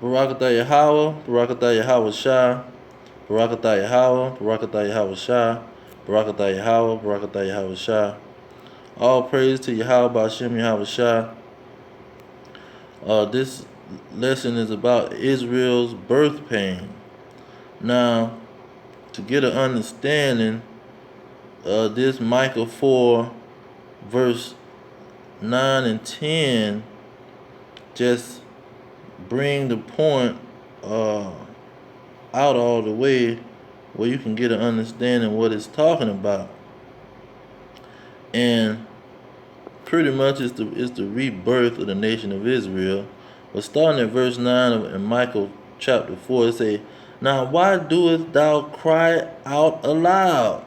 Barakatah Yahweh, Barakatah Yahweh Shah, Barakatah Yahweh, Barakatah Yahweh Shah, Barakatah Yahweh, Barakatah Yahweh Shah. All praise to Yahweh Ba'ashem Yahweh Shah. This lesson is about Israel's birth pain. Now, to get an understanding, this Micah 4, verse 9 and 10, just bring the point out all the way where you can get an understanding what it's talking about. And pretty much it's the rebirth of the nation of Israel. But starting at verse 9 in Micah chapter 4, it say, "Now why doest thou cry out aloud?"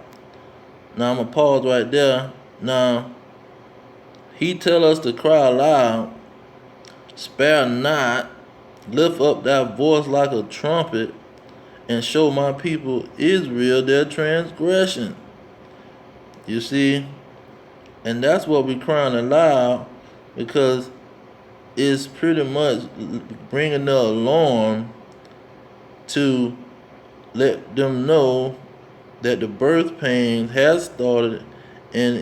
Now I'm going to pause right there. Now, he tell us to cry aloud, spare not, lift up thy voice like a trumpet, and show my people Israel their transgression. You see? And that's what we're crying aloud, because it's pretty much bringing the alarm to let them know that the birth pains has started, and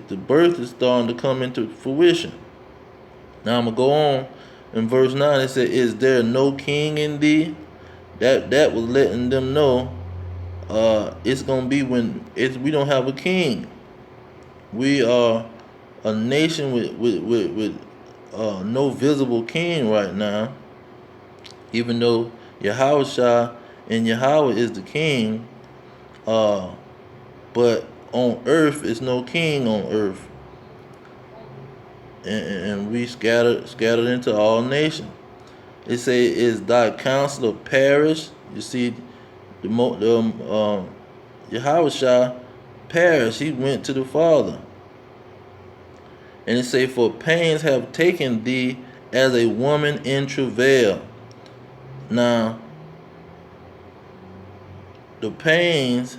the birth is starting to come into fruition. Now I'm going to go on. In verse 9 it said, "Is there no king in thee?" That was letting them know it's gonna be when we don't have a king. We are a nation with no visible king right now, even though Yahweh Shah and Yahweh is the king, but on earth is no king on earth, and we scattered into all nations. It say, "Is thy counselor perish?" You see, Yahweh Shah perished. He went to the Father. And it say, "For pains have taken thee as a woman in travail." Now, the pains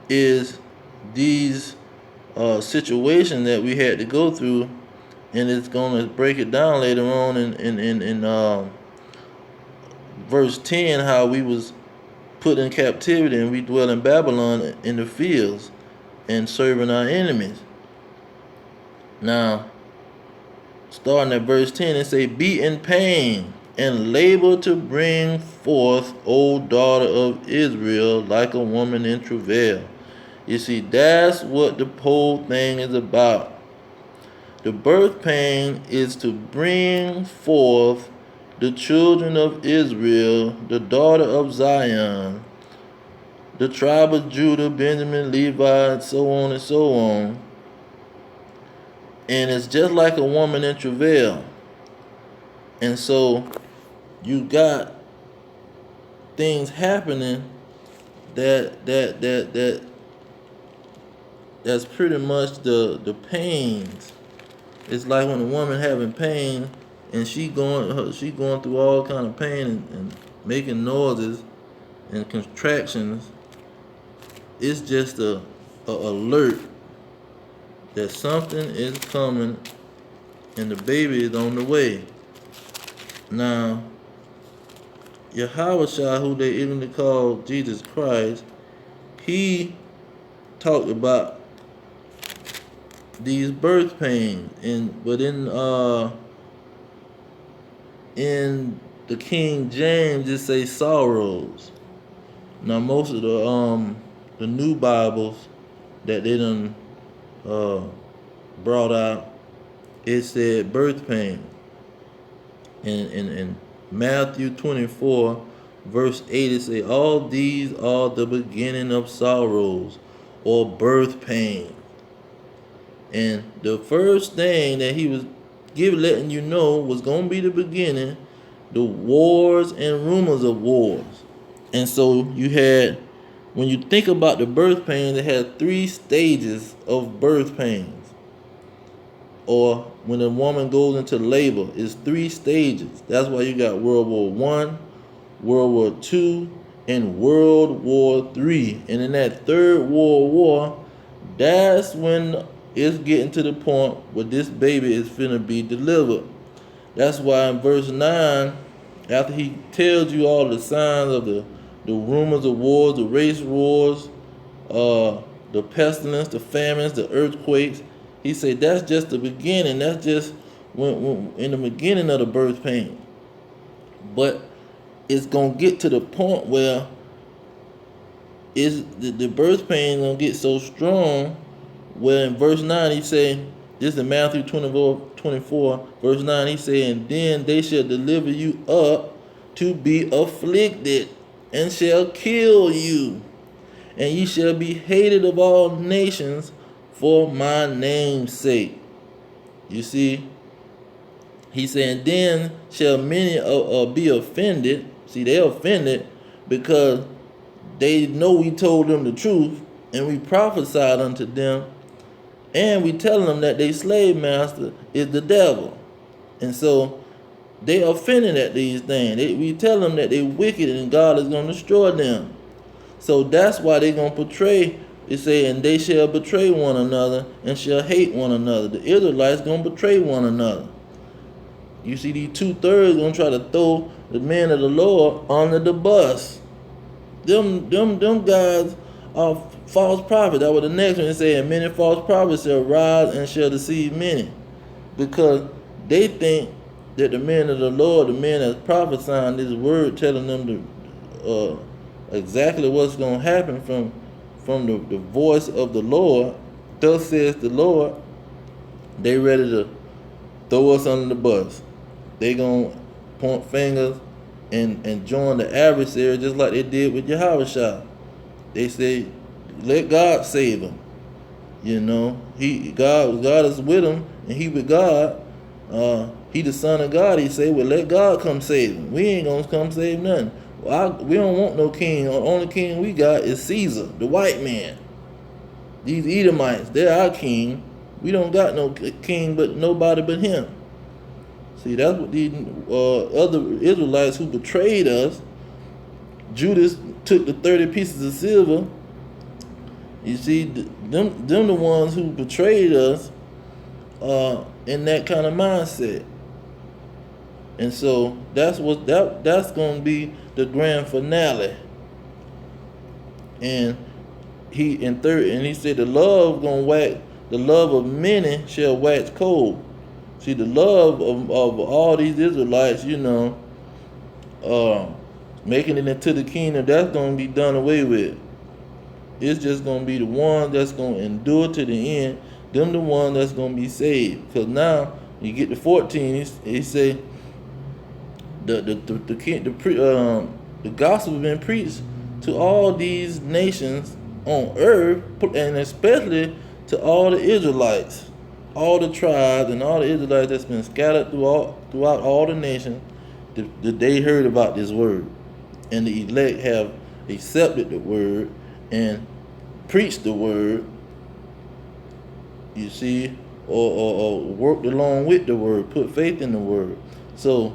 is these situations that we had to go through, and it's going to break it down later on in verse 10, how we was put in captivity and we dwell in Babylon in the fields and serving our enemies. Now, starting at verse 10, it say, "Be in pain and labor to bring forth, O daughter of Israel, like a woman in travail." You see, that's what the whole thing is about. The birth pain is to bring forth the children of Israel, the daughter of Zion, the tribe of Judah, Benjamin, Levi, and so on and so on. And it's just like a woman in travail. And so you got things happening that's pretty much the pains. It's like when a woman having pain and she going through all kind of pain and making noises and contractions. It's just a alert that something is coming and the baby is on the way. Now, Yahweh Shah, who they even call Jesus Christ, he talked about these birth pains, but in the King James it say sorrows. Now most of the new Bibles that they done brought out, it said birth pain. In Matthew 24 verse 8 it say, "All these are the beginning of sorrows," or birth pain. And the first thing that he was letting you know was going to be the beginning, the wars and rumors of wars. And so you had, when you think about the birth pains, it had 3 stages of birth pains. Or when a woman goes into labor, it's 3 stages. That's why you got World War I, World War II, and World War III. And in that third World War, that's when it's getting to the point where this baby is finna be delivered. That's why in verse 9 After he tells you all the signs of the rumors of wars, the race wars, the pestilence, the famines, the earthquakes, he said that's just the beginning. That's just when in the beginning of the birth pain. But it's gonna get to the point where the birth pain gonna get so strong where in verse 9 he say, this is Matthew 24, verse 9, he say, and then they shall deliver you up to be afflicted, and shall kill you, and ye shall be hated of all nations for my name's sake. You see, he said, then shall many be offended. See, they're offended because they know we told them the truth, and we prophesied unto them, and we telling them that their slave master is the devil. And so they offended at these things. We tell them that they're wicked and God is going to destroy them. So that's why they're going to portray, it say, and they shall betray one another and shall hate one another. The Israelites going to betray one another. You see, these 2/3 going to try to throw the men of the Lord under the bus. Them guys are false prophets. That was the next one. It said, and many false prophets shall rise and shall deceive many. Because they think that the men of the Lord, the men that's prophesying this word, telling them exactly what's going to happen from the voice of the Lord, thus says the Lord, they ready to throw us under the bus. They going to point fingers and join the adversary just like they did with Yahushua. They say, let God save him. You know, God is with him, and he with God. He the son of God. He say, well, let God come save him. We ain't gonna come save nothing. We don't want no king. The only king we got is Caesar, the white man. These Edomites, they're our king. We don't got no king but nobody but him. See, that's what these other Israelites who betrayed us. Judas took the 30 pieces of silver. You see, them the ones who betrayed us in that kind of mindset. And so that's going to be the grand finale. And he said the love of many shall wax cold. See, the love of all these Israelites, you know, making it into the kingdom, that's going to be done away with. It's just going to be the one that's going to endure to the end. Them the one that's going to be saved. Because now, you get to 14, he say, the gospel has been preached to all these nations on earth, and especially to all the Israelites, all the tribes and all the Israelites that's been scattered throughout all the nations. They heard about this word, and the elect have accepted the word and preached the word. You see, or worked along with the word, put faith in the word. So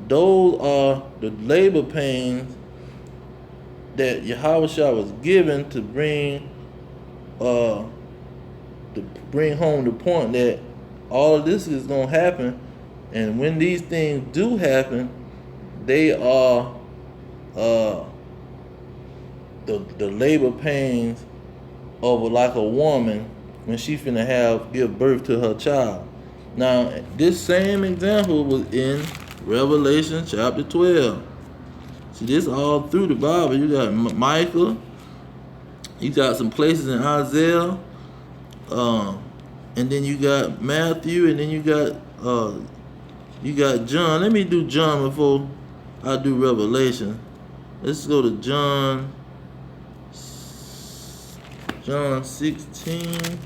those are the labor pains that Yahushua was given to bring home the point that all of this is going to happen, and when these things do happen, they are the labor pains of like a woman when she finna give birth to her child. Now, this same example was in Revelation chapter 12. See, this all through the Bible. You got Micah, you got some places in Isaiah, and then you got Matthew, and then you got John. Let me do John before I do Revelation. Let's go to John 16.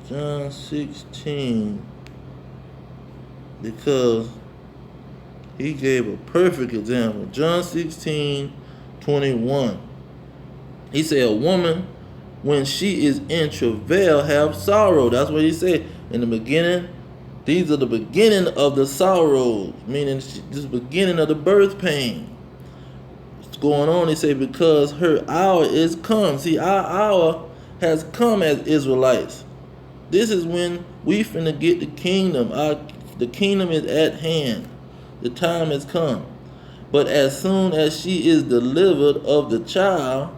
John 16. Because he gave a perfect example. John 16:21. He said, a woman, when she is in travail, have sorrow. That's what he said. In the beginning, these are the beginning of the sorrows, meaning this is the beginning of the birth pain. What's going on? He said, because her hour is come. See, our hour has come as Israelites. This is when we finna get the kingdom. The kingdom is at hand. The time has come. But as soon as she is delivered of the child,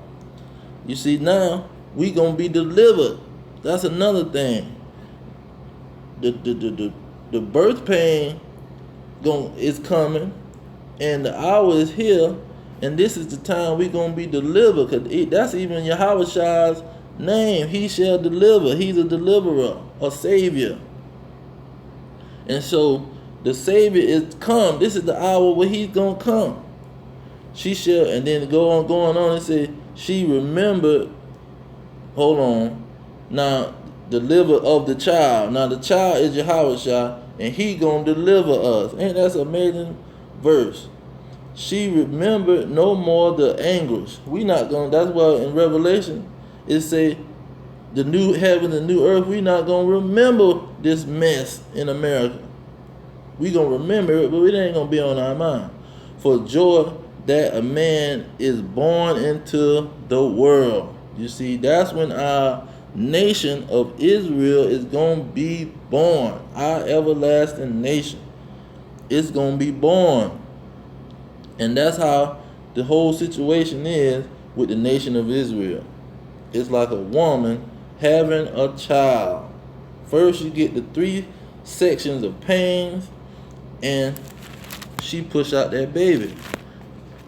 you see, now we gonna be delivered. That's another thing. The birth pain is coming, and the hour is here, and this is the time we gonna be delivered. Cause that's even Yahweh's name. He shall deliver. He's a deliverer, a savior. And so the Savior is come. This is the hour where he's gonna come. She shall, and then going on and say, she remembered, hold on, now deliver of the child. Now the child is Yahweh, and he gonna deliver us. Ain't that an amazing verse? She remembered no more the anguish. We not gonna, that's why in Revelation it say the new heaven and new earth, we not gonna remember this mess in America. We gonna remember it, but it ain't gonna be on our mind. For joy that a man is born into the world. You see, that's when our nation of Israel is gonna be born. Our everlasting nation is gonna be born. And that's how the whole situation is with the nation of Israel. It's like a woman having a child. First you get the 3 sections of pains, and she push out that baby,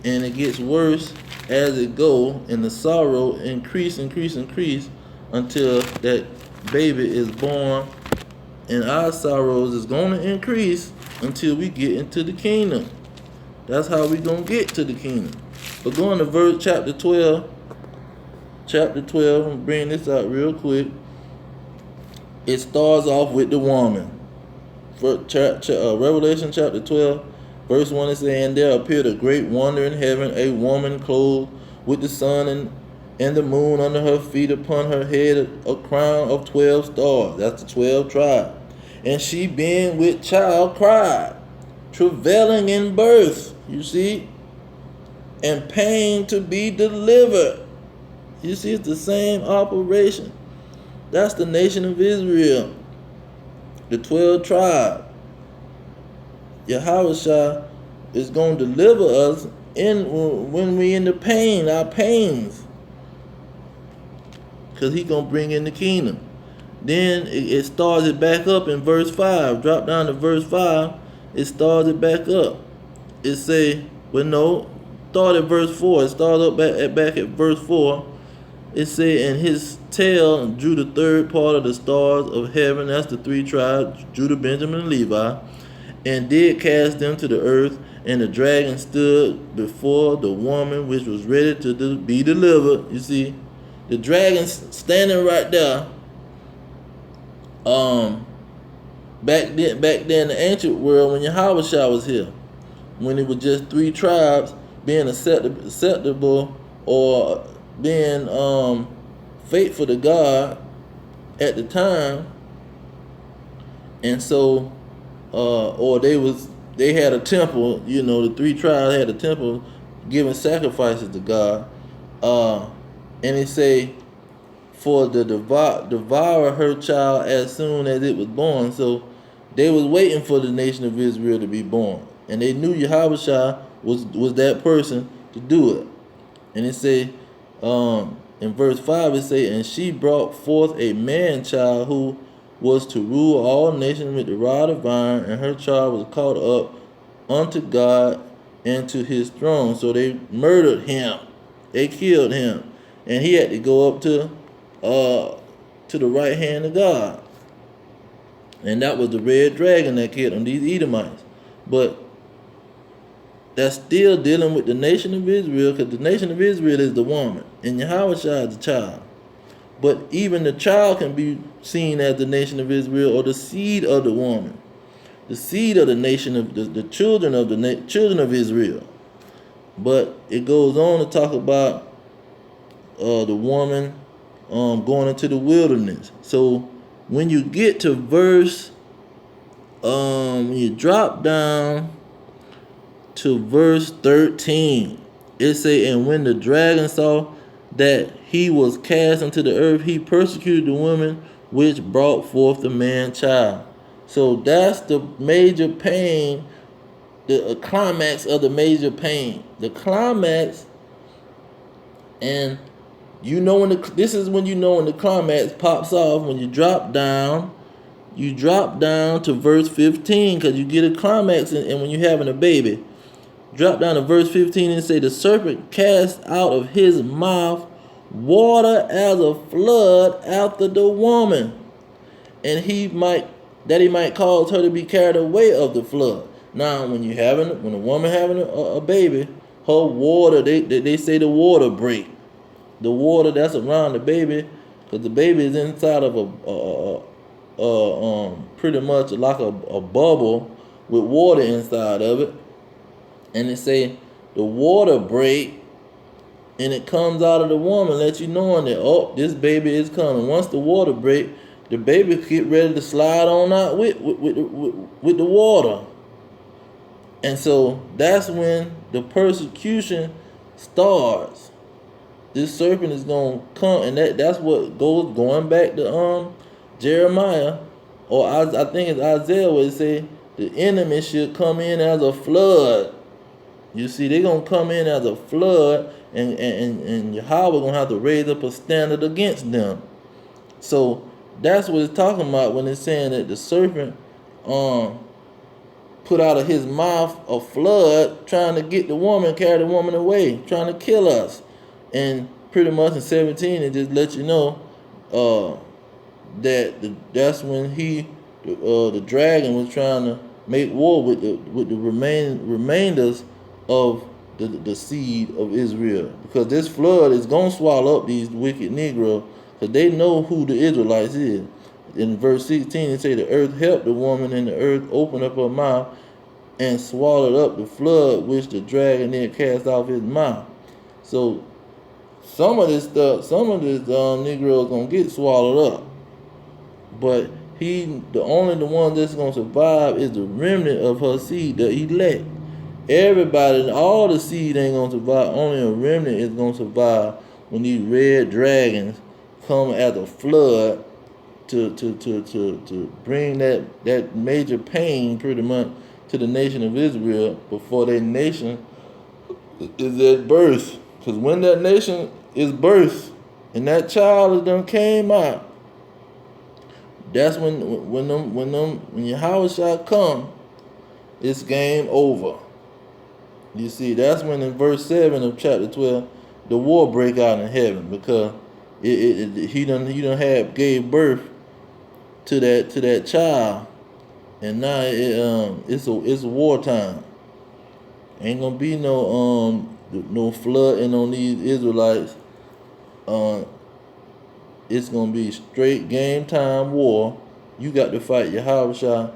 and it gets worse as it go, and the sorrow increase until that baby is born, and our sorrows is going to increase until we get into the kingdom. That's how we gonna get to the kingdom. But going to verse chapter 12, I'm gonna bring this out real quick. It starts off with the woman. Revelation chapter 12, verse 1 is saying, there appeared a great wonder in heaven, a woman clothed with the sun and the moon under her feet, upon her head a crown of 12 stars. That's the 12 tribes. And she being with child cried, travailing in birth, you see, and pain to be delivered. You see, it's the same operation. That's the nation of Israel. The 12 tribes. Yahweh is going to deliver us when we in the pain, our pains. Because he's going to bring in the kingdom. Then it starts it back up in verse 5. Drop down to verse 5. It starts it back up. It say, well no, start at verse 4. It starts up back at verse 4. It say, and his tail drew the third part of the stars of heaven. That's the 3 tribes, Judah, Benjamin, and Levi, and did cast them to the earth. And the dragon stood before the woman which was ready to be delivered. You see, the dragon standing right there. Back then, the ancient world, when Yahweh was here, when it was just 3 tribes being acceptable or being faithful to God at the time, and so or they had a temple, you know, the 3 tribes had a temple giving sacrifices to God, and it say, for the devour her child as soon as it was born. So they was waiting for the nation of Israel to be born, and they knew Yahweh was that person to do it. And it say, in verse 5, it say, and she brought forth a man child who was to rule all nations with the rod of iron, and her child was caught up unto God and to his throne. So they murdered him, they killed him, and he had to go up to the right hand of God. And that was the red dragon that killed them, these Edomites. But that's still dealing with the nation of Israel, because the nation of Israel is the woman, and Yahweh is the child. But even the child can be seen as the nation of Israel, or the seed of the woman, the seed of the nation of the children of the children of Israel. But it goes on to talk about the woman going into the wilderness. So when you get to verse, when you drop down to verse 13, it say, and when the dragon saw that he was cast into the earth, he persecuted the woman which brought forth the man child. So that's the major pain the climax of the major pain. The climax, and you know when this is when you know when the climax pops off, when you drop down to verse 15, because you get a climax, and when you're having a baby, drop down to verse 15 and say, the serpent cast out of his mouth water as a flood after the woman, and he might cause her to be carried away of the flood. Now, when a woman having a baby, her water, they say the water break. The water that's around the baby, because the baby is inside of pretty much like a bubble with water inside of it, and it say the water break, and it comes out of the woman, let you knowing that, oh, this baby is coming. Once the water break, the baby get ready to slide on out with the water. And so that's when the persecution starts. This serpent is gonna come, and that's what going back to Jeremiah, or I think it's Isaiah, where it say the enemy should come in as a flood. You see, they're gonna come in as a flood, and Yahweh gonna have to raise up a standard against them. So that's what it's talking about when it's saying that the serpent put out of his mouth a flood, trying to get the woman, carry the woman away, trying to kill us. And pretty much in 17, it just lets you know that's when the dragon was trying to make war with the remainders of the seed of Israel, because this flood is gonna swallow up these wicked Negroes, because they know who the Israelites is. In verse 16, it say the earth helped the woman, and the earth opened up her mouth and swallowed up the flood which the dragon then cast out of his mouth. So some of this Negro is gonna get swallowed up, but the one that's gonna survive is the remnant of her seed, the elect. Everybody, all the seed ain't gonna survive. Only a remnant is gonna survive when these red dragons come as a flood to bring that major pain pretty much to the nation of Israel before their nation is at birth. Because when that nation is birthed and that child is done came out, that's when Yahweh shall come, it's game over. You see, that's when in verse 7 of chapter 12, the war break out in heaven, because he done gave birth to that child, and now it's a wartime. Ain't gonna be no flooding on these Israelites. It's gonna be straight game time war. You got to fight Yahweh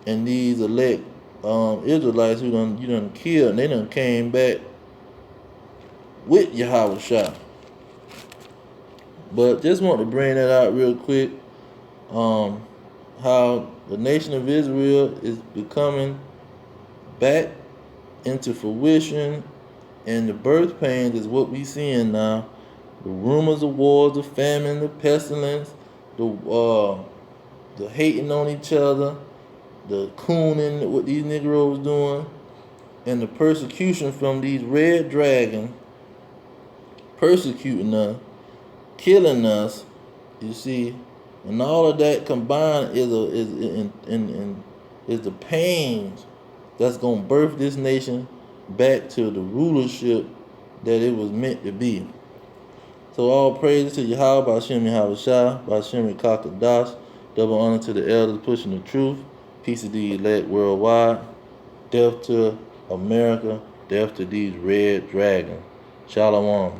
and these elect Israelites who you done killed, and they done came back with Yahweh. But just want to bring that out real quick. How the nation of Israel is becoming back into fruition, and the birth pains is what we seeing now. The rumors of wars, the famine, the pestilence, the hating on each other, the cooning what these Negroes doing, and the persecution from these red dragons persecuting us, killing us. You see, and all of that combined is the pains that's gonna birth this nation back to the rulership that it was meant to be. So all praises to Yahweh, Ba'ashem Yahweh Shah, Ba'ashem Kakadash, double honor to the elders pushing the truth, peace to the elect worldwide, death to America, death to these red dragons. Shalom.